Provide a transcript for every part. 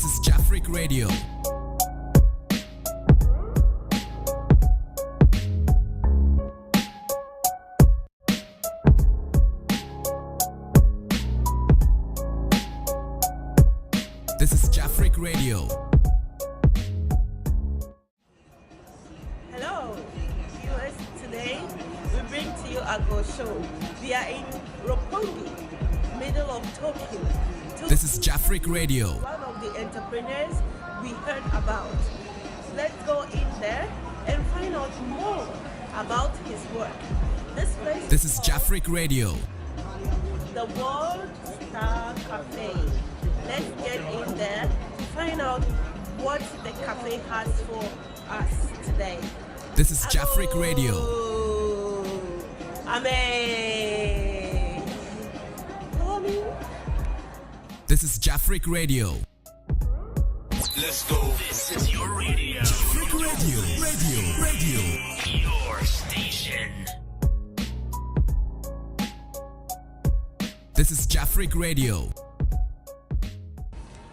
This is Jafric Radio. This is Jafric Radio. Hello, viewers. Today we bring to you AGOOO show. We are in Repaly, middle of Tokyo. This is Jafric Radio. One of the entrepreneurs we heard about. Let's go in there and find out more about his work. This is Jafric Radio. The World Star Cafe. Let's get in there to find out what the cafe has for us today. This is Jafric Radio. Amen. Follow me. This is Jafric Radio. Let's go. This is your radio. Jafric Radio. Your station. This is Jafric Radio.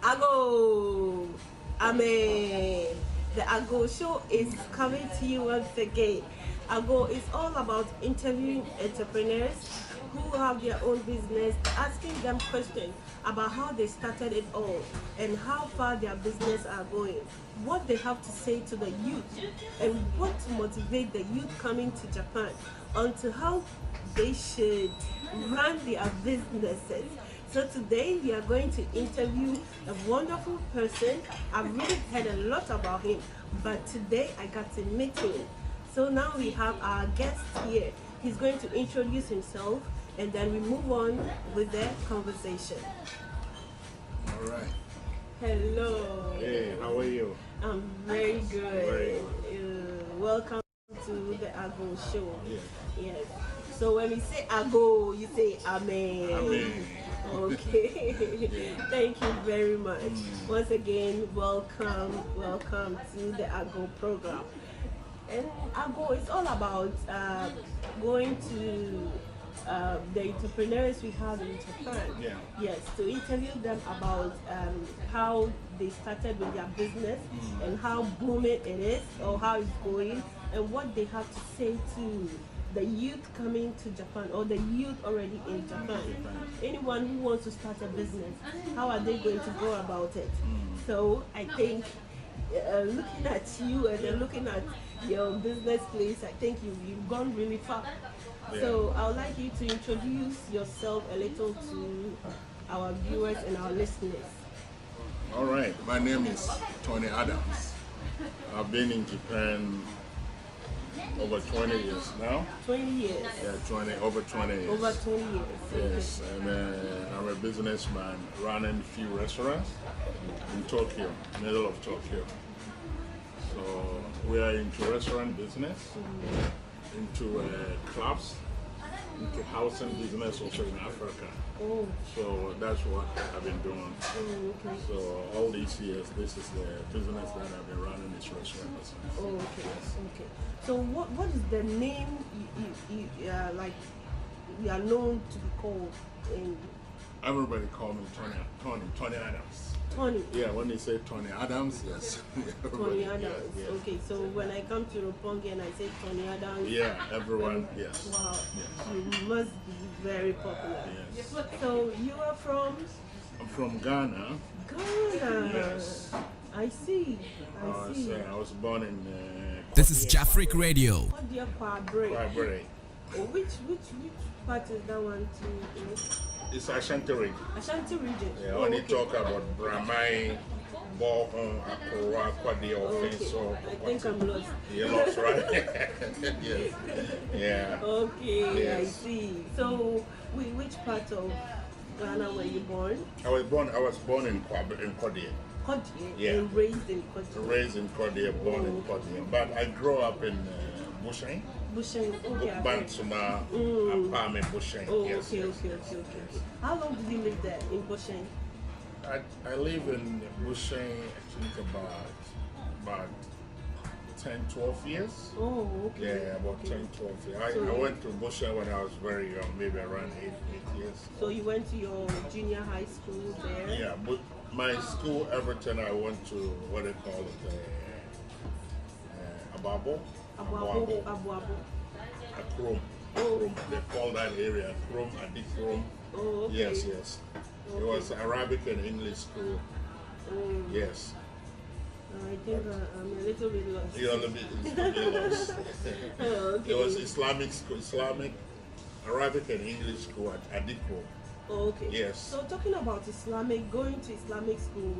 AGOOO. Amen. The AGOOO show is coming to you once again. AGOOO is all about interviewing entrepreneurs who have their own business, asking them questions about how they started it all and how far their business are going, what they have to say to the youth, and what to motivate the youth coming to Japan onto how they should run their businesses. So today we are going to interview a wonderful person. I've really heard a lot about him, but today I got to meet him. So now we have our guest here. He's going to introduce himself and then we move on with the conversation. All right. Hello. Hey, how are you? I'm very good. Very Welcome to the AGOOO show. Yeah. Yes. So when we say AGOOO, you say Amen. Amen. Okay. Thank you very much. Once again, welcome to the AGOOO program. And AGOOO is all about going to the entrepreneurs we have in Japan. Yeah. Yes, to interview them about how they started with their business and how booming it is or how it's going and what they have to say to the youth coming to Japan or the youth already in Japan. Anyone who wants to start a business, how are they going to go about it? So I think looking at you and then looking at your business place, I think you've gone really far. Yeah. So I would like you to introduce yourself a little to our viewers and our listeners. All right. My name is Tony Adams. I've been in Japan over 20 years now. 20 years. Yeah, over 20 years. Over 20 years. Yes, and I'm a businessman running a few restaurants in Tokyo, middle of Tokyo. So we are into restaurant business, into clubs, into housing business also in Africa. Oh. So that's what I've been doing. Okay. So all these years, this is the business that I've been running, this restaurant business. Oh, okay. So what is the name like you are known to be called in? Everybody call me Tony Adams. Tony. Yeah, when they say Tony Adams, yes. Tony Adams. Yes. Okay, so when I come to Roppongi and I say Tony Adams. Yeah, everyone, yes. Wow. Yes. You must be very popular. Yes. So you are from? I'm from Ghana. Ghana. Yes. I see. I was born in. This is Jafric Radio. What do you Kwabre? Kwabre. Oh, which part is that one to? It's Ashanti region. Ashanti region. Yeah, Oh, when you okay. talk about Bramai, Bohon, Akora, Kwadi, or Okay. so. I think I'm lost. You're lost, right? Yes. Yeah. Okay, Yes. I see. So, which part of Ghana were you born? I was born in Kodie. Kodie. Yeah. And raised in Kodie. Raised in Kodie, born in Kodie. But I grew up in Busheng. Busheng. Okay. Bansuma, Apame, Busheng. Oh, Yes, okay. yes. How long did you live there in Busheng? I live in Busheng, I think about 10, 12 years. Oh, okay. Yeah, about okay. 10, 12 years. So I went to Busha when I was very young, maybe around 8 years. So you went to your junior high school there? Yeah, but my school, Everton, I went to what they call it, Ababo. Abuabo. Abuabo. Akrom. Oh, They call that area Akrom, Adikrom. oh, okay. Yes, yes. It was Arabic and English school. Oh, Yes. I think I'm a little bit lost. You're a little bit lost. Oh, okay. It was Islamic school, Islamic, Arabic and English school at Adikrom. Oh, okay. Yes. So talking about Islamic, going to Islamic school,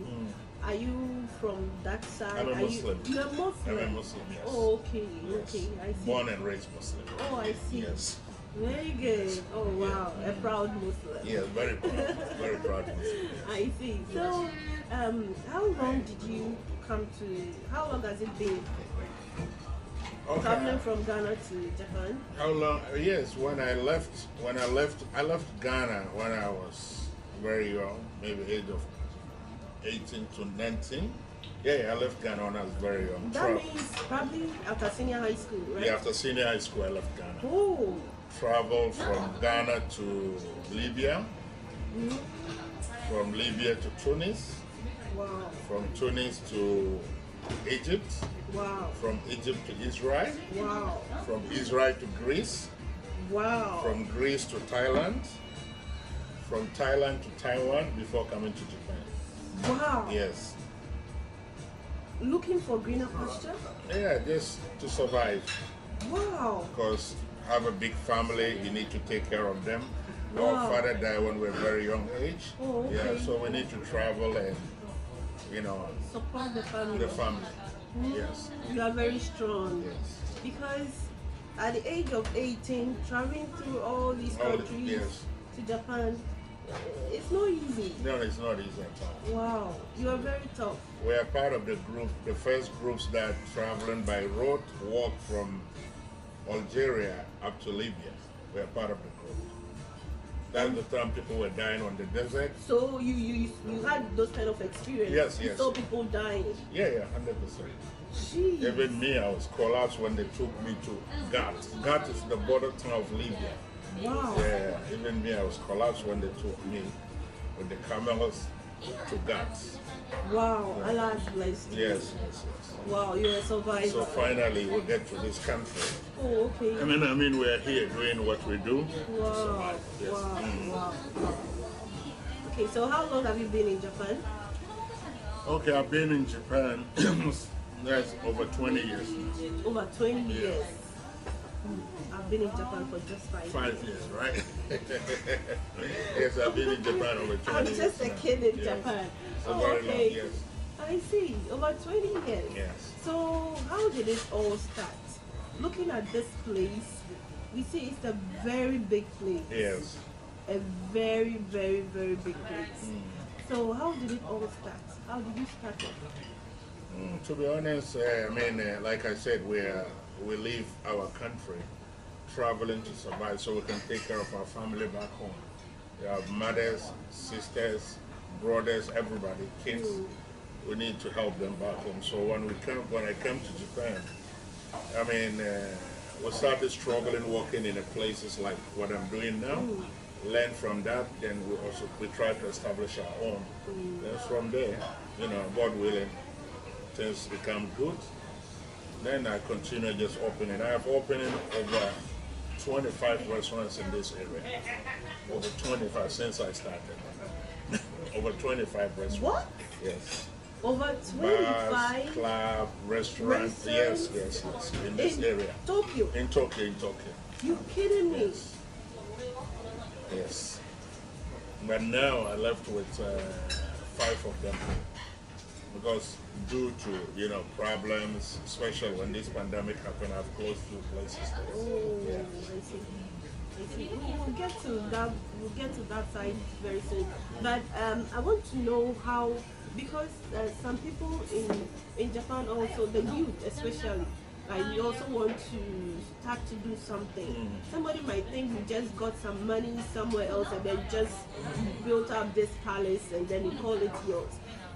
are you from that side? I'm a Muslim. You're a Muslim? I'm a Muslim, yes. Oh, okay, Yes. okay, I see. Born and raised Muslim. Oh, I see. Yes. Very good. Oh, wow, a proud Muslim. Yes, very proud. Very proud Muslim. I see. So, how long did you come to? How long has it been traveling from Ghana to Japan? How long? Yes, I left Ghana when I was very young, maybe age of 18 to 19. Yeah, I left Ghana when I was very young. That means probably after senior high school, right? Yeah, after senior high school, I left Ghana. Oh, Traveled from Ghana to Libya, from Libya to Tunis, wow, from Tunis to Egypt, wow, from Egypt to Israel, wow, from Israel to Greece, wow. from Greece to Thailand, from Thailand to Taiwan before coming to Japan. Wow. Yes. Looking for greener pasture? Yeah, just to survive. Wow. Because have a big family, you need to take care of them. Wow. Our father died when we were very young age. Oh, okay. Yeah, so we need to travel and, Support the family. the family. Yes. You are very strong. Yes. Because at the age of 18, traveling through all these All the- countries yes. to Japan, it's not easy. No, it's not easy at all. Wow. You are very tough. We are part of the group, the first groups that traveling by road walk from Algeria up to Libya. We are part of the group. That's the time people were dying on the desert. So you had those kind of experience. Yes, You yes. saw people dying. Yeah, 100%. Jeez. Even me, I was collapsed when they took me to Gat. Gat is the border town of Libya. Wow. Yeah, even me, I was collapsed when they took me with the camels to Gat. Wow. Allah has blessed you. Yes, yes, yes. Wow, you're a survivor. So finally, we get to this country. Oh, okay. I mean, we are here doing what we do. Wow. Yes. Wow. Wow. Okay, so how long have you been in Japan? Okay, I've been in Japan. That's over 20 years now. Over 20 years. I've been in Japan for just 5 years. 5 years, right? Yes, I've been in Japan over 20 I'm years. just a now. kid in Yes. Japan. So Oh, very long, okay. yes. I see. Over 20 years. Yes. So how did it all start? Looking at this place, we see it's a very big place. Yes. A very, very, very big place. So how did it all start? How did you start it? To be honest, like I said, we leave our country traveling to survive so we can take care of our family back home. We have mothers, sisters, brothers, everybody, kids. We need to help them back home. So when I came to Japan, we started struggling working in places like what I'm doing now. Learn from that, then we try to establish our own. Then from there, God willing, things become good. Then I continue just opening. I have opened over 25 restaurants in this area. Over 25 since I started. Over 25 restaurants. What? Yes. Over Bars, 25 club, restaurants. Yes, in this area. Tokyo. In Tokyo. You kidding me? Yes. Yes. But now I left with 5 of them because due to problems, especially when this pandemic happened, I've closed 2 places. Oh, Yeah. I see. We'll get to that. We'll get to that side very soon. But I want to know how, because some people in Japan also, the youth especially, we also want to start to do something. Somebody might think you just got some money somewhere else and then just built up this palace and then you call it yours.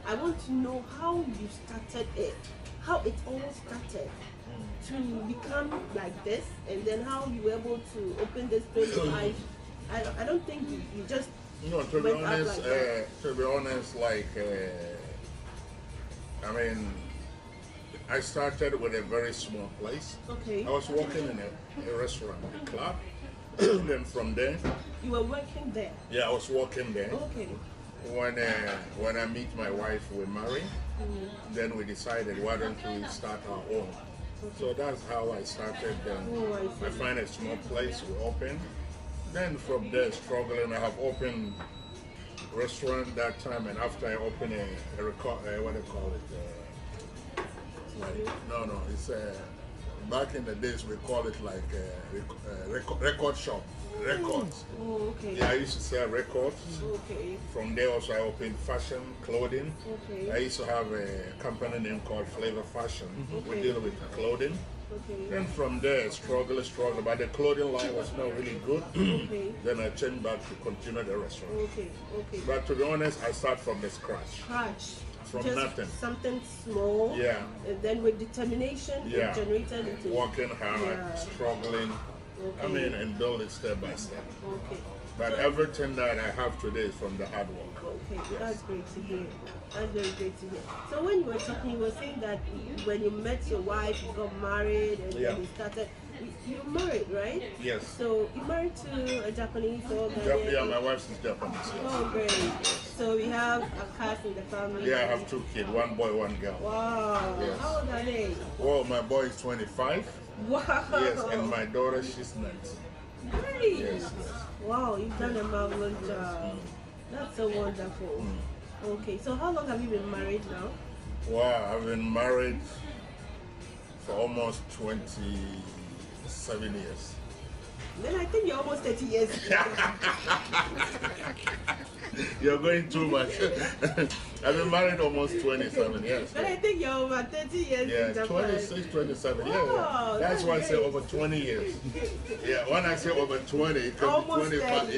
I want to know how you started it, how it all started. to become like this, and then how you were able to open this place? I don't think you just No, to be went up honest, like that. I mean, I started with a very small place. Okay. I was working in a restaurant, a club. Then from there, You were working there. yeah, I was working there. Okay. When I meet my wife, we marry. Then we decided, why don't we start our own? So that's how I started. Then Oh, I I see. find a small place, we open. Then from there, struggling, I have opened restaurant that time, and after I opened a record, what do you call it? No, it's back in the days we call it like a record shop, records. Oh, okay. Yeah, I used to sell records. Okay. From there also I opened fashion, clothing. Okay. I used to have a company name called Flavor Fashion. We Okay. deal with clothing. Okay. Then from there, struggle, but the clothing line was not really good. Okay. Then I changed back to continue the restaurant. Okay. Okay. But to be honest, I start from the scratch. Scratch. From Just nothing. Something small. Yeah. And then with determination, Yeah. it generated into. Working hard, Yeah. struggling. I Okay. mean, and build it step by step. Okay. But everything that I have today is from the hard work. Okay, that's great to hear. That's very great to hear. So when you were talking, you were saying that when you met your wife, you got married, and Yeah. then you started. You're married, right? Yes. So you're married to a Japanese or Ghanaian? Yeah, my wife is Japanese. Yes. Oh, great. So we have a cast in the family. Yeah, I have 2 kids, 1 boy, 1 girl. Wow. Yes. How old are they? Well, my boy is 25. Wow. Yes, and my daughter, she's 19. Great. Yes. Wow, you've done a marvelous job. That's so wonderful. Okay, so how long have you been married now? Wow, I've been married for almost 27 years. Then I think you're almost 30 years. You're going too much. I've been married almost 27 years. But I think you're over 30 years Yeah, in Japan. 26, 27. Yeah, Wow, yeah. That's why I say great. over 20 years. Yeah, when I say over 20, it can Almost be 25. 30.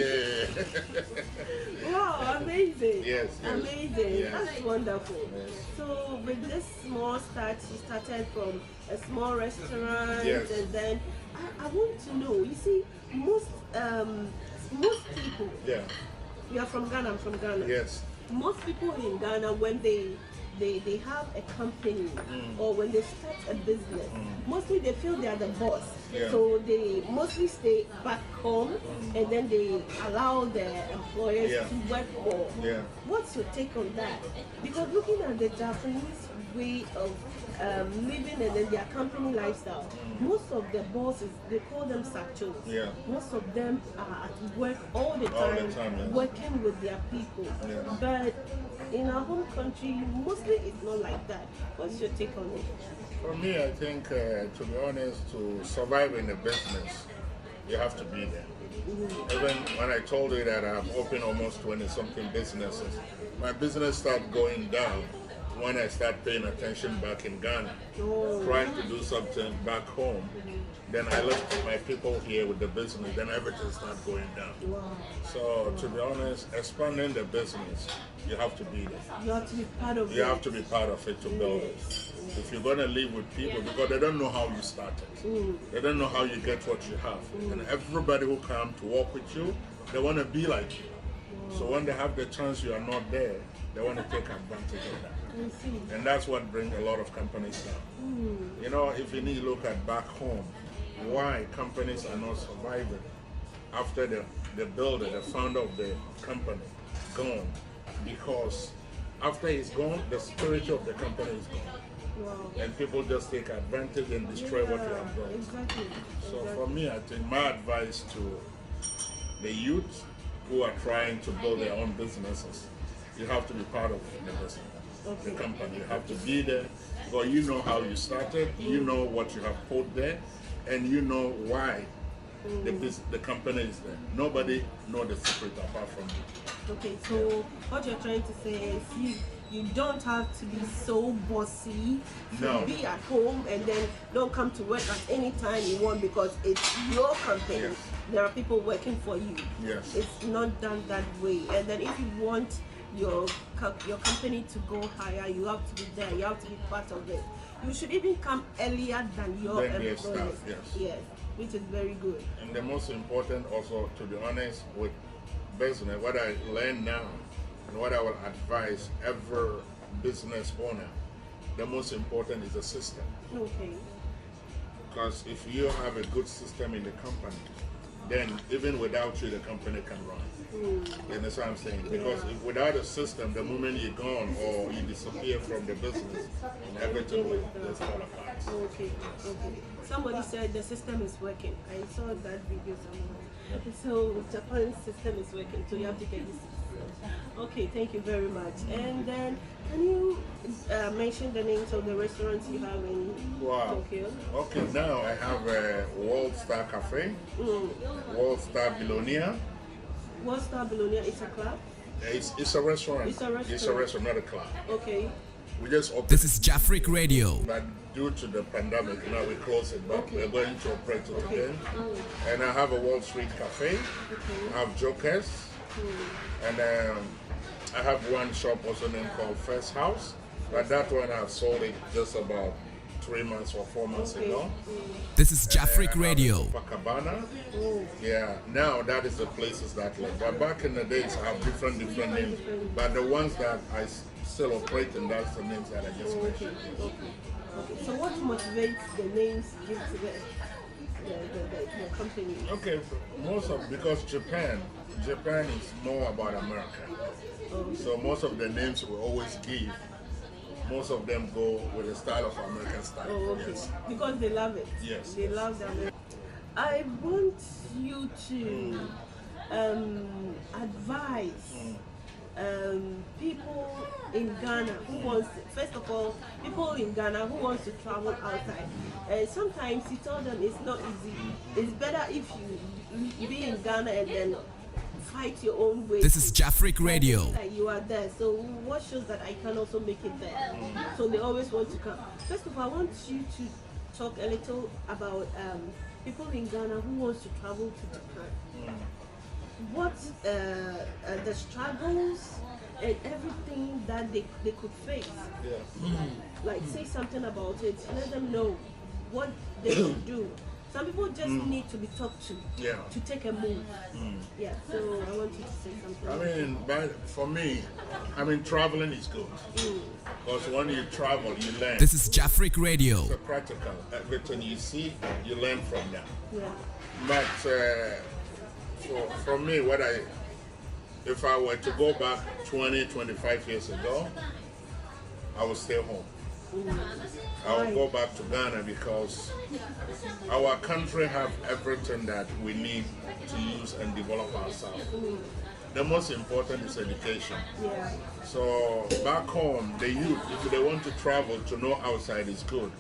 Yeah. Wow, amazing. Yes, yes. Amazing. Yes. That's wonderful. Yes. So with this small start, you started from a small restaurant, Yes. and then I want to know, you see, most people, Yeah. you are from Ghana, I'm from Ghana. Yes. Most people in Ghana, when they have a company or when they start a business, mostly they feel they are the boss. Yeah. So they mostly stay back home and then they allow their employers Yeah. to work more. Yeah. What's your take on that? Because looking at the Japanese way of living and then their company lifestyle, most of the bosses, they call them sachos. Yeah. Most of them are at work all the All the time, time, yes. working with their people. Yeah. But in our home country, mostly it's not like that. What's your take on it? For me, I think, to be honest, to survive in a business, you have to be there. Even when I told you that I've opened almost 20-something businesses, my business started going down when I started paying attention back in Ghana, trying to do something back home. Then I left my people here with the business, then everything started going down. Wow. So to be honest, expanding the business, you have to be there. You have to be part of You it. have to be part of it to build it. If you're going to live with people, because they don't know how you started. They don't know how you get what you have. And everybody who comes to work with you, they want to be like you. So when they have the chance you are not there, they want to take advantage of that. I see. And that's what brings a lot of companies down. You know, if you need to look at back home, why companies are not surviving after the builder, the founder of the company, gone. Because after he's gone, the spirit of the company is gone. Wow. And people just take advantage and destroy what you have built. Exactly. So Exactly. for me, I think my advice to the youth who are trying to build their own businesses, you have to be part of the business, the company. You have to be there because you know how you started, you know what you have put there, and you know why the company is there. Nobody knows the secret apart from you. Okay, so what you're trying to say is you don't have to be so bossy. You No. be at home and then don't come to work at any time you want because it's your company. Yes. There are people working for you. Yes. It's not done that way. And then if you want your company to go higher, you have to be there. You have to be part of it. you should even come earlier than your Than their employees. staff, yes. Yes, which is very good. And the most important also, to be honest, with business, what I learn now and what I will advise every business owner, the most important is the system. Okay. Because if you have a good system in the company, then even without you, the company can run. You understand what I'm saying? Because if without a system, the moment you're gone or you disappear from the business, everything will just fall apart. Okay. Somebody said the system is working. I saw that video somewhere. So Japan's system is working. So you have to get this. Okay, thank you very much. And then, can you mention the names of the restaurants you have in Tokyo? Okay, now I have a World Star Cafe, World Star Bologna. World Star Bologna is a club? It's a restaurant. It's a restaurant. It's a restaurant, not a club. Okay. We just opened. This is Jafric Radio. But due to the pandemic, we closed it, but we're going to operate it again. And I have a Wall Street Cafe. I have Jokers. And I have one shop also named called First House. But that one I've sold it just about 3 months or 4 months ago. This is Jafric Radio. Copacabana. Yeah, now that is the places that live. But back in the days, I have different names. But the ones that I still operate in, that's the names that I just mentioned. Okay. So what motivates the names give to the company? Okay, because Japan is more about America. So most of the names we always give, most of them go with the style of American style. Oh, okay. Yes. Because they love it. Yes. They love the American. I want you to advise people in Ghana who wants, first of all, people in Ghana who wants to travel outside. Sometimes you tell them it's not easy. It's better if you be in Ghana and then fight your own way. This is Jafric Radio. Like you are there, so what shows that I can also make it there? So they always want to come. First of all, I want you to talk a little about people in Ghana who wants to travel to Japan. What the struggles and everything that they could face. Like say something about it. Let them know what they should do. Some people just need to be talked to take a move. Yeah, so I want you to say something. For me, traveling is good. Because when you travel, you learn. This is Jafric Radio. It's practical. Everything you see, you learn from that. Yeah. But for me, if I were to go back 20, 25 years ago, I would stay home. I will go back to Ghana because our country have everything that we need to use and develop ourselves. The most important is education. Yeah. So back home, the youth, if they want to travel to know outside is good.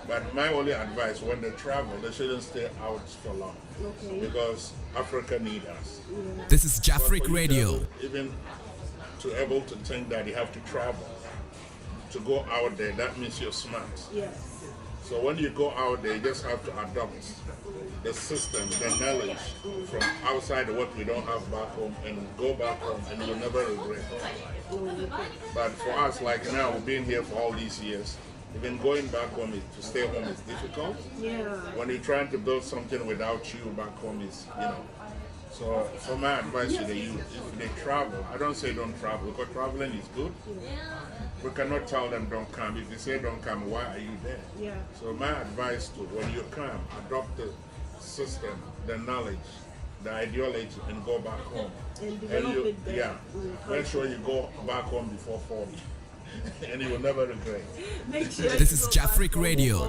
But my only advice, when they travel, they shouldn't stay out for long. Okay. Because Africa needs us. This is Jafric Radio. Even to able to think that you have to travel to go out there, that means you're smart. Yes. So when you go out there, you just have to adopt the system, the knowledge from outside what we don't have back home, and go back home and you'll never regret. But for us, like now, we've been here for all these years. Even going back home, to stay home is difficult. Yeah. When you're trying to build something without you back home is, So for my advice to the youth, if they travel, I don't say don't travel, because traveling is good. We cannot tell them don't come. If they say don't come, why are you there? Yeah. So my advice to when you come, adopt the system, the knowledge, the ideology, and go back home. And develop it there. Yeah. Make sure you go back home before 40. And you will never regret. Make sure This is Jafric Radio.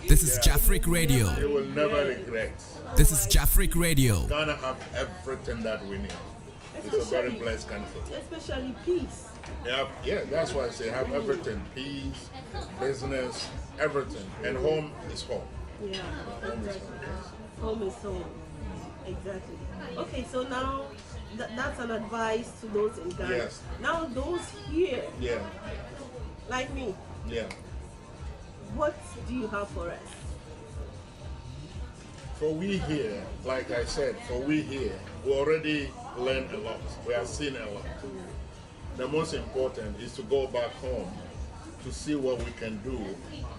This is Jafric Radio. You will never regret. This is Jafric Radio. Ghana have everything that we need. It's a very blessed country. Especially peace. Yeah, that's why I say have everything. Peace, business, everything. And home is home. Yeah. Home is home. Home is home. Exactly. Okay, so now that's an advice to those in Ghana. Yes. Now those here, Yeah. like me, Yeah. what do you have for us? For we here, like I said, we already learned a lot. We have seen a lot. The most important is to go back home to see what we can do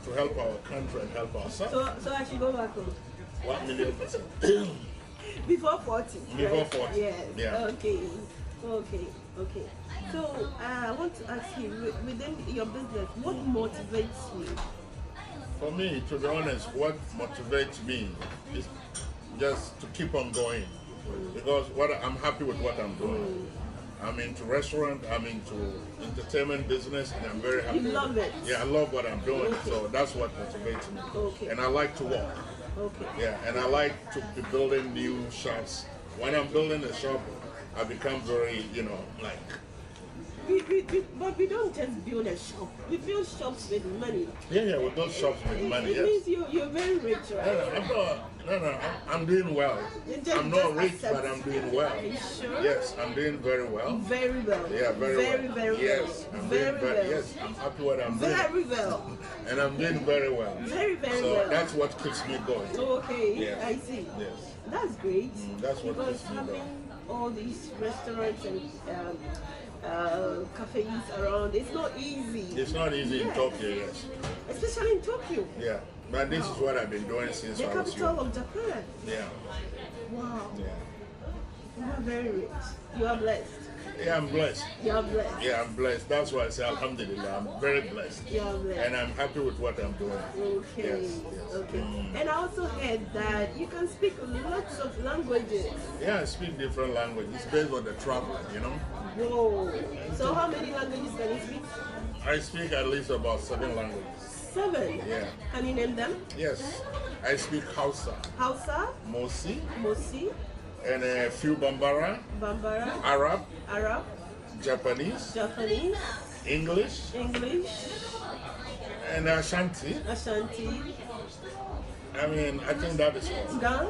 to help our country and help ourselves. So I should go back home 1,000,000%. before 40. Before right? 40. Yes. Yeah. Okay. So I want to ask you, within your business, what motivates you? For me, to be honest, what motivates me is just to keep on going, because I'm happy with what I'm doing. I'm into restaurant, I'm into entertainment business, and I'm very happy. You love it? Yeah, I love what I'm doing, so that's what motivates me. Okay. And I like to walk. Okay. Yeah, and I like to be building new shops. When I'm building a shop, I become very, like. But we don't just build a shop. We build shops with money. Yeah, we build shops with money. It Yes. means you're very rich, right? I'm doing well. I'm not rich, but I'm doing well. Are you sure? Yes, I'm doing very well. Very well. Yeah, very well. Very Yes, well. I'm Very doing very well. Yes, I'm happy what I'm doing. Very well. And I'm doing very well. Very So well. that's what keeps me going. Okay, Yeah. I see. Yes. That's great. That's what because keeps me having going. all these restaurants and cafes around, it's not easy. It's not easy in Yeah. Tokyo, yes. Especially in Tokyo, Yeah. But this is what I've been doing since the I was capital young. of Japan. Yeah. Wow, Yeah. you are very rich. You are blessed. Yeah, I'm blessed. You are blessed. Yeah, I'm blessed. That's why I say Alhamdulillah. I'm very blessed. You are blessed. And I'm happy with what I'm doing. Okay. Yes, yes. Okay. And I also heard that you can speak lots of languages. Yeah, I speak different languages based on the travel, Whoa. So how many languages can you speak? I speak at least about 7 languages. 7. Yeah. Can you name them? Yes. I speak Hausa, Hausa, Mosi, Mosi, and a few Bambara, Bambara, Arab, Arab, Japanese, Japanese, English, English, and Ashanti. Ashanti, I think that is all. Gan.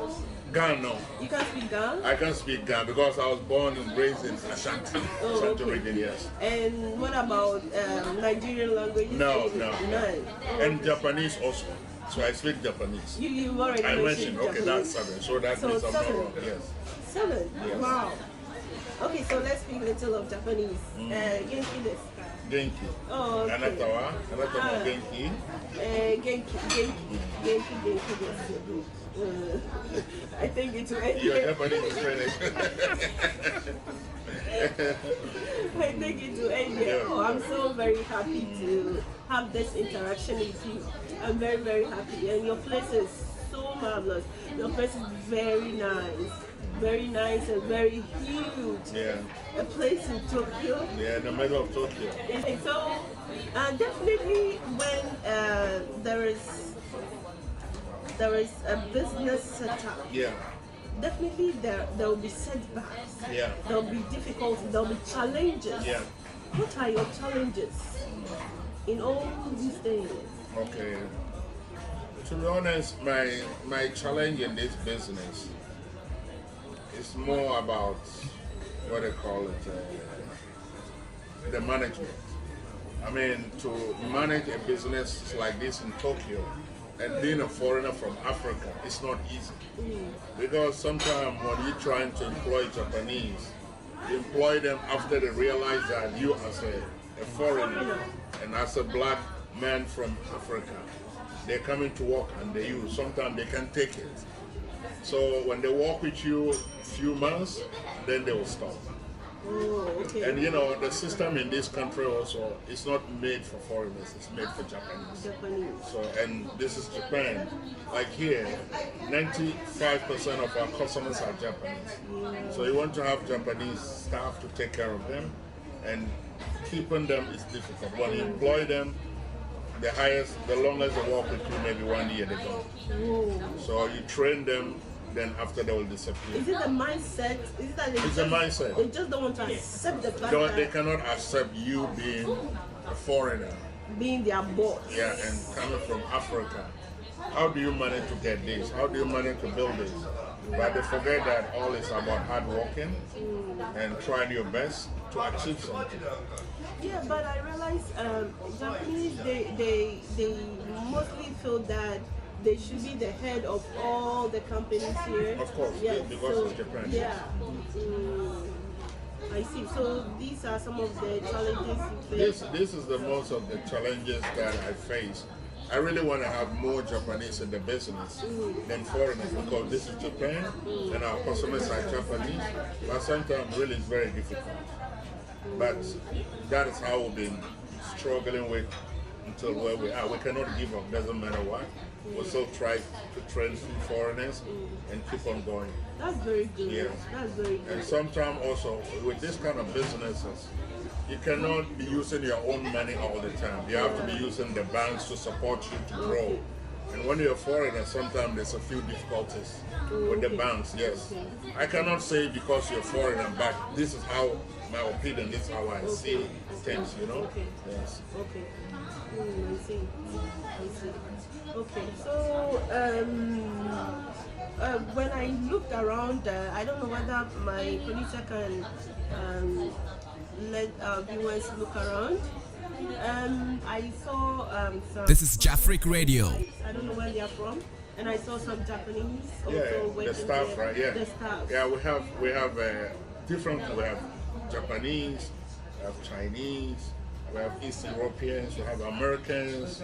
Gan, no. You can speak Gan. I can't speak Gan because I was born and raised in Ashanti. Oh, Ashanti okay. region, yes. And what about Nigerian languages? No. None. Oh, And okay. Japanese also. So I speak Japanese. You've already I mentioned mentioned, okay, that's Japanese. 7. So that So means I'm not 7. wrong, yes. 7. Yes. Wow. Okay, so let's speak a little of Japanese. Genki desu ka? Genki. Oh, okay. Anata wa Ah. genki. Genki desu. I think it's right. Your Japanese is finished. I think it will end here. Yeah. Oh, I'm so very happy to have this interaction with you. I'm very, very happy. And your place is so marvelous. Your place is very nice. Very nice and very huge. Yeah. A place in Tokyo. Yeah, in the middle of Tokyo. And so, definitely when there is a business setup, Yeah. definitely there will be setbacks. Yeah. There will be difficulties. There will be challenges. Yeah. What are your challenges in all these things? Okay. To be honest, my challenge in this business is more about what they call it, the management. To manage a business like this in Tokyo and being a foreigner from Africa, it's not easy. Because sometimes when you're trying to employ Japanese, you employ them after they realize that you as a foreigner and as a black man from Africa, they're coming to work and sometimes they can't take it. So when they work with you a few months, then they will stop. Oh, okay. And the system in this country also is not made for foreigners, it's made for Japanese. Japanese. So, and this is Japan. Like here, 95% of our customers are Japanese. So you want to have Japanese staff to take care of them, and keeping them is difficult. When you employ them, the longest they work with you, maybe 1 year they go. Oh. So you train them, then after they will disappear. Is it a mindset? Is it that It's a mindset. They just don't want to accept the fact They that cannot accept you being a foreigner, being their boss. yeah, and coming from Africa. How do you manage to get this? How do you manage to build this? But they forget that all is about hard working and trying your best to achieve something. Yeah, but I realize Japanese, they mostly feel that they should be the head of all the companies here. Of course, yeah, because it's Japan. Yeah. I see. So these are some of the challenges you face. This is the most of the challenges that I face. I really want to have more Japanese in the business than foreigners because this is Japan and our customers are Japanese. But sometimes really it's very difficult. But that is how we've been struggling with until where we are. We cannot give up, doesn't matter what. We still try to train foreigners and keep on going. That's very good. Yeah. That's very good. And sometimes also with this kind of businesses, you cannot be using your own money all the time. You have to be using the banks to support you to grow. And when you're a foreigner, sometimes there's a few difficulties with the banks, yes. I cannot say because you're foreigner, but this is how, my opinion, this is how I see things, you know? Okay. Yes. Okay. I see. I see. Okay. So, when I looked around, I don't know whether my producer can let our viewers look around. I saw some. This is Jafric Radio. I don't know where they are from, and I saw some Japanese also Yeah, working the staff, there. right? Yeah. The staff. Yeah, we have different. We have Japanese, we have Chinese, we have East Europeans, we have Americans.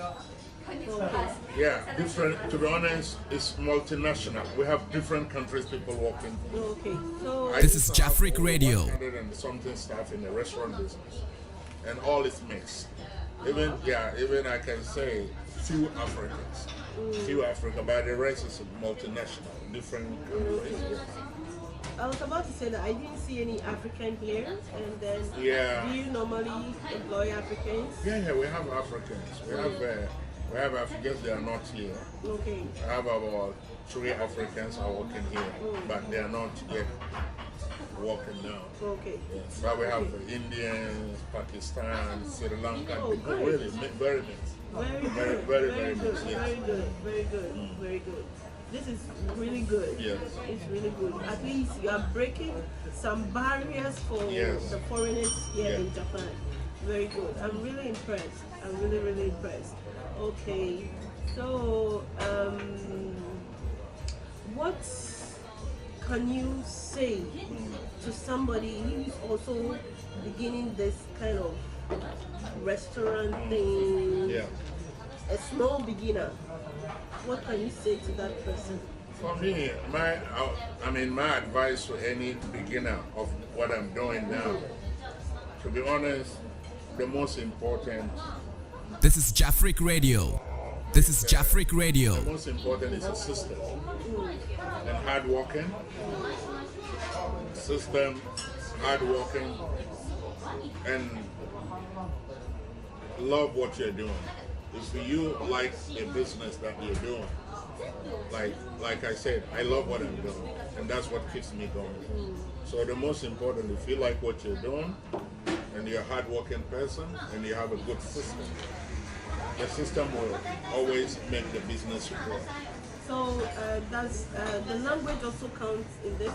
Okay. Yeah, different. To be honest, it's multinational. We have different countries people working. Okay. So. This is Jafric Radio. 100 and something staff in the restaurant business, and all is mixed. Even I can say few Africans, few African, but the rest is multinational, different countries. Yes. I was about to say that I didn't see any African players, and then Yeah. do you normally employ Africans? Yeah, we have Africans. We have Africans. They are not here. Okay. I have about 3 Africans are working here, but they are not yet working now. Okay. Yes. But we have Indians, Pakistan, Sri Lanka. Oh, great. Really, very mixed. Very mixed. Yes. Very good. Very good. Very good. This is really good. Yes. It's really good. At least you are breaking some barriers for Yes. the foreigners here Yeah. in Japan. Very good. I'm really impressed. I'm really impressed. Okay. So, what can you say to somebody who's also beginning this kind of restaurant thing? Yeah. A small beginner. What can you say to that person? For me, my advice to any beginner of what I'm doing now, to be honest, the most important, This is Jafric Radio. This is Jafric Radio. the most important is a system and hard working. System, hard working, and love what you're doing. If you like a business that you're doing, like I said, I love what I'm doing, and that's what keeps me going. So the most important, if you like what you're doing, and you're a hard-working person, and you have a good system, the system will always make the business grow. So does the language also count in this?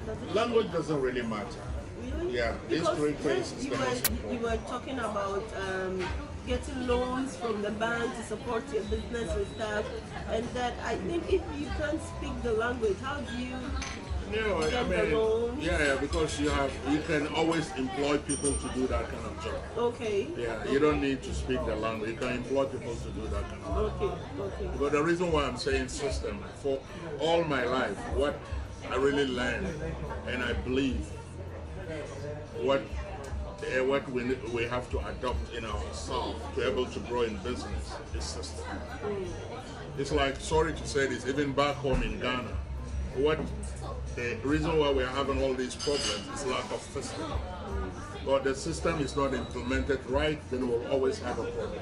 Does it? Language doesn't really matter. Really? Yeah, these Because 3 when things is you the were, most important. you were talking about getting loans from the bank to support your business and stuff, and that I think if you can't speak the language, how do you No, I get the mean, loan? yeah, because you can always employ people to do that kind of job. Okay. Yeah, you don't need to speak the language. You can employ people to do that kind of job. Okay. But the reason why I'm saying system, for all my life, what I really learned, and I believe, what we have to adopt in ourselves to be able to grow in business is system. It's like, sorry to say this, even back home in Ghana, what the reason why we're having all these problems is lack of system. But the system is not implemented right, then we'll always have a problem.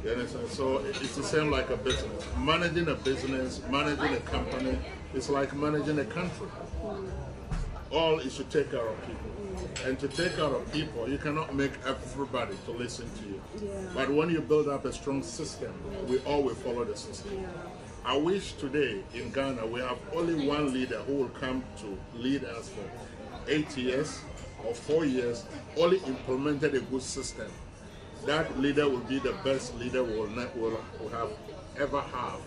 You understand? So it's the same like a business. Managing a business, managing a company, it's like managing a country. All is to take care of people. And to take care of people, you cannot make everybody to listen to you. Yeah. But when you build up a strong system, we all will follow the system. Yeah. I wish today in Ghana we have only one leader who will come to lead us for 8 years or 4 years, only implemented a good system. That leader will be the best leader we'll have ever have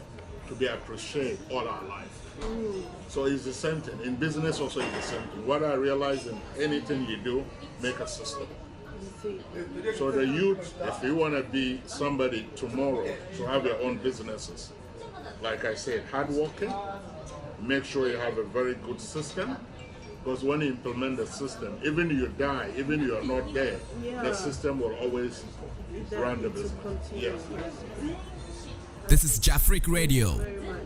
to be appreciated all our life. So it's the same thing. In business also it's the same thing. What I realize in anything you do, make a system. So the youth, if you want to be somebody tomorrow, to have your own businesses, like I said, hardworking, make sure you have a very good system. Because when you implement the system, even you die, even you are not there, the system will always run the business. Yes. This is Jafric Radio. Very much.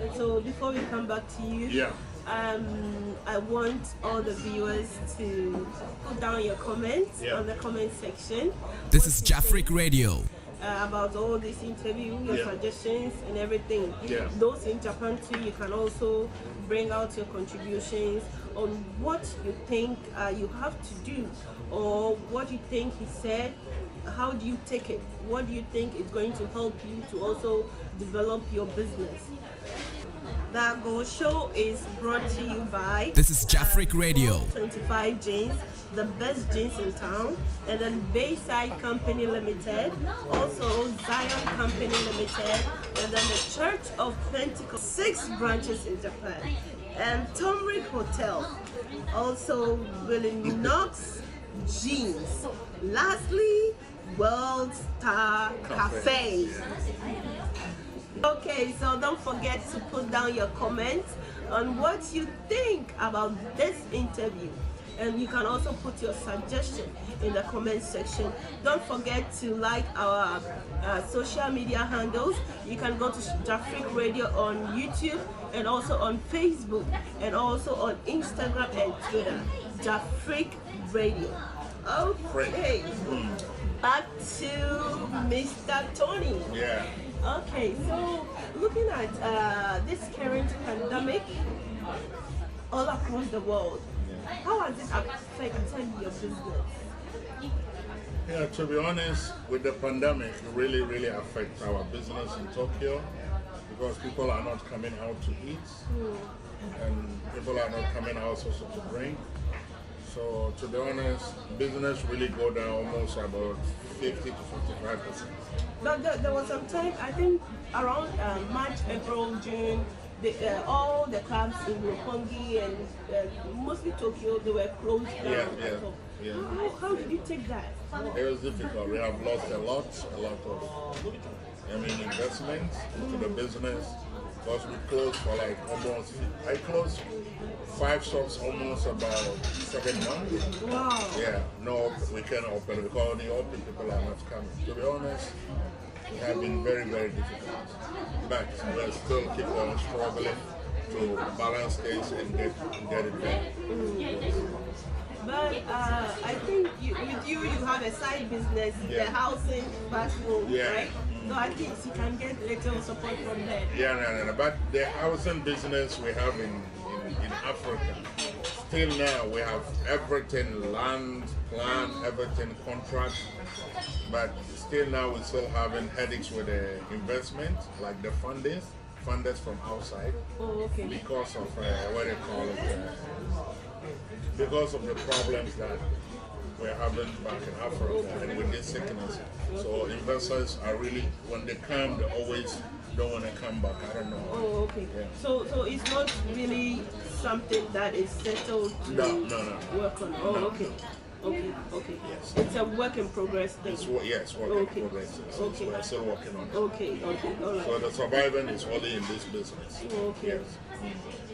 And so before we come back to you, I want all the viewers to put down your comments on the comment section. This is Jafric Radio. About all this interview, your suggestions and everything. Those in Japan too, you can also bring out your contributions on what you think you have to do, or what you think he said. How do you take it? What do you think is going to help you to also develop your business? The AGOOO Show is brought to you by This is Jafric Radio. 25 Jeans, the best jeans in town, and then Bayside Company Limited, also Zion Company Limited, and then the Church of Pentecost, 6 branches in Japan, and Tomrick Hotel, also Willie Knox Jeans. Lastly, World Star Cafe. Okay, so don't forget to put down your comments on what you think about this interview, and you can also put your suggestion in the comment section. Don't forget to like our social media handles. You can go to Jafric Radio on YouTube, and also on Facebook, and also on Instagram and Twitter. Jafric Radio. Okay, back to Mr. Tony. Okay, so looking at this current pandemic all across the world, how has it affected your business? Yeah, to be honest, with the pandemic, it really affects our business in Tokyo, because people are not coming out to eat, and people are not coming out also to drink. So to be honest, business really go down almost about 50 to 55%. But there was some time, I think around March, April, June, all the clubs in Roppongi and mostly Tokyo, they were closed down. How did you take that? It was difficult. We have lost a lot of investment into the business, because we closed for like almost, I closed 5 shops almost about 7 months. Wow. Yeah, no, we can't open because the open people are not coming. To be honest, it has been very difficult. But we're still keep on struggling to balance things and get it done. But I think with you have a side business, the housing bathroom, right? So at least you can get little support from there. No. But the housing business we have in Africa, still now we have everything, land, plan, everything, contract. But still now we're still having headaches with the investment, like the funders from outside. Because of what they call it, because of the problems that we're having back in Africa and with this sickness. So investors are really, when they come, they always don't want to come back. I don't know. So it's not really something that is settled to work on. Okay. Yes. It's a work in progress thing. Work in progress. We're still working on it. Okay, all right. So the surviving is only in this business. Yes.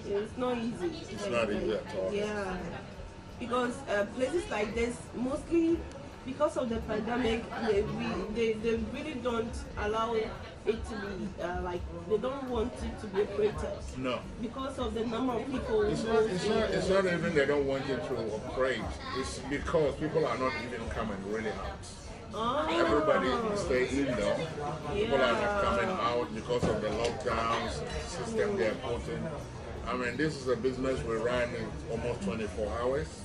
It's not easy. It's not easy at all. Yeah. Because places like this, mostly because of the pandemic, they really don't allow it to be they don't want it to be operated. No. Because of the number of people. It's not even they don't want it to operate. It's because people are not even coming really out. Everybody stay indoor. People are not coming out because of the lockdowns system they are putting. I mean, this is a business we run in almost 24 hours.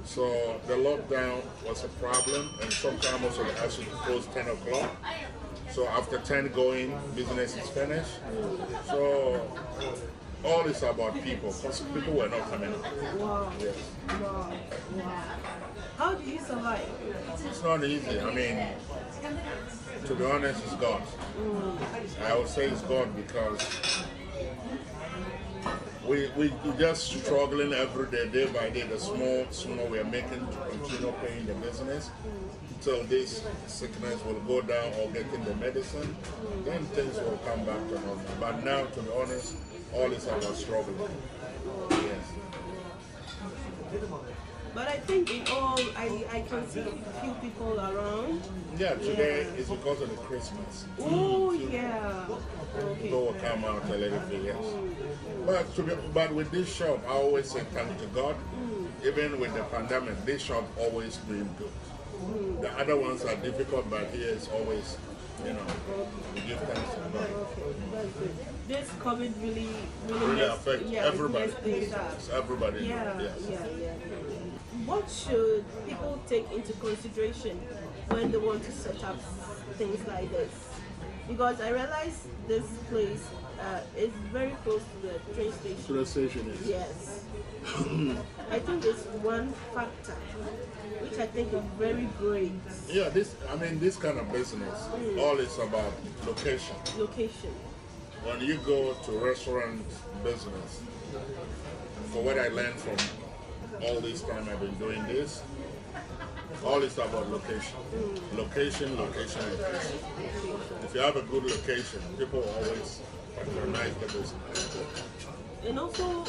So the lockdown was a problem, and sometimes also they ask you to close 10 o'clock. So after 10 going, business is finished. So all is about people, because people were not coming out. Wow. Yes. Wow. How do you survive? It's not easy. I mean, to be honest, it's God. I would say it's God, because we just struggling every day by day. The small we are making to continue paying the business until this sickness will go down or getting the medicine, then things will come back to normal. But now, to be honest, all is about struggling. Yes. But I think in all, I can see a few people around. Yeah, today is because of the Christmas. Oh, yeah. Okay. People will come out a little bit, yes. But with this shop, I always say thank to God. Even with the pandemic, this shop always doing good. The other ones are difficult, but here is always, we give thanks to God. Okay, that's good. This COVID really affects everybody. It's everybody. Yeah, Yes. yeah. What should people take into consideration when they want to set up things like this? Because I realize this place is very close to the train station. To the station, Yes. I think it's one factor which I think is very great. Yeah, this kind of business, all is about location. Location. When you go to restaurant business, for what I learned from all this time I've been doing this, all is about location. Location. If you have a good location, people always patronize the business. And also,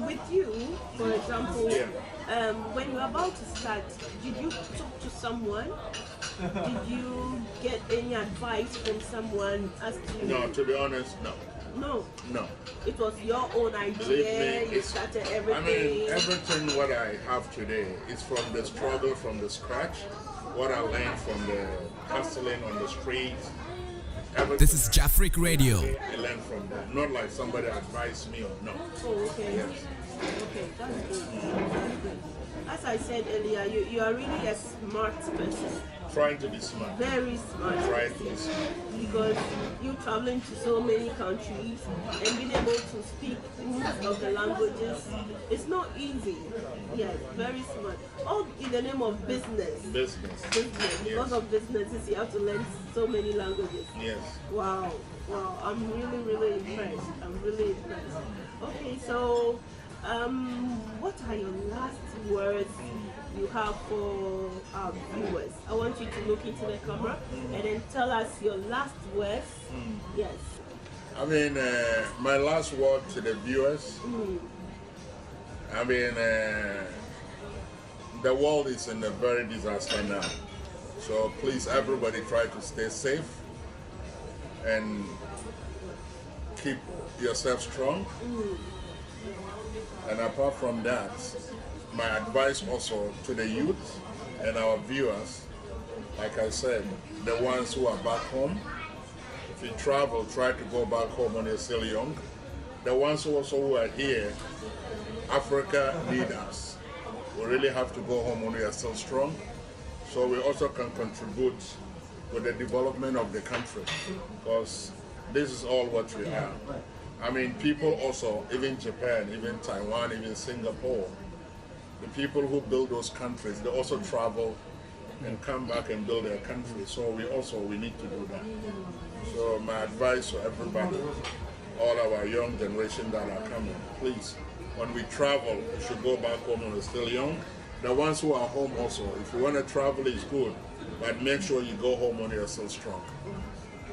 with you, for example, when you're about to start, did you talk to someone? Did you get any advice from someone as to... No, to be honest, no. No. It was your own idea. You started everything. Everything what I have today is from the struggle, from the scratch. What I learned from the hustling on the streets. This is Jafric Radio. I learned from that. Not like somebody advised me or no. Oh, okay. Yes. Okay, that's good. As I said earlier, you are really a smart person. Trying to be smart. Very smart. Trying to be smart. Because you're traveling to so many countries and being able to speak most of the languages, it's not easy. Yes, very smart. All in the name of business. Business. Because of businesses, you have to learn so many languages. Yes. Wow. I'm really impressed. Okay, so what are your last words you have for our viewers? I want you to look into the camera and then tell us your last words. Yes. My last word to the viewers, the world is in a very disaster now. So please, everybody, try to stay safe and keep yourself strong. And apart from that, my advice also to the youth and our viewers, like I said, the ones who are back home, if you travel, try to go back home when you're still young. The ones who are here, Africa needs us. We really have to go home when we are still strong, so we also can contribute with the development of the country, because this is all what we are. People also, even Japan, even Taiwan, even Singapore, the people who build those countries, they also travel and come back and build their country. So we need to do that. So my advice to everybody, all our young generation that are coming, please, when we travel, we should go back home when we're still young. The ones who are home also, if you want to travel, it's good, but make sure you go home when you're still strong.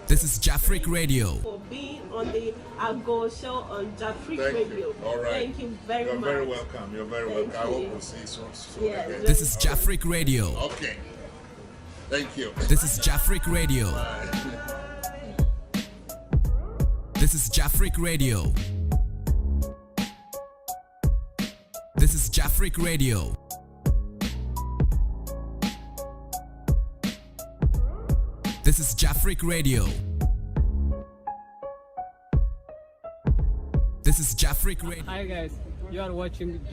This is Jafric Radio. For being on the AGOOO show on Jafric Radio. You. All right. Thank you very much. You're very welcome. You're very welcome. I hope we'll see you soon Yes. again. This is Jafric Radio. Okay. Thank you. This is Jafric Radio. This is Jafric Radio. This is Jafric Radio. This is Jafric Radio. This is Jafric Radio. Hi guys, you are watching Jafric.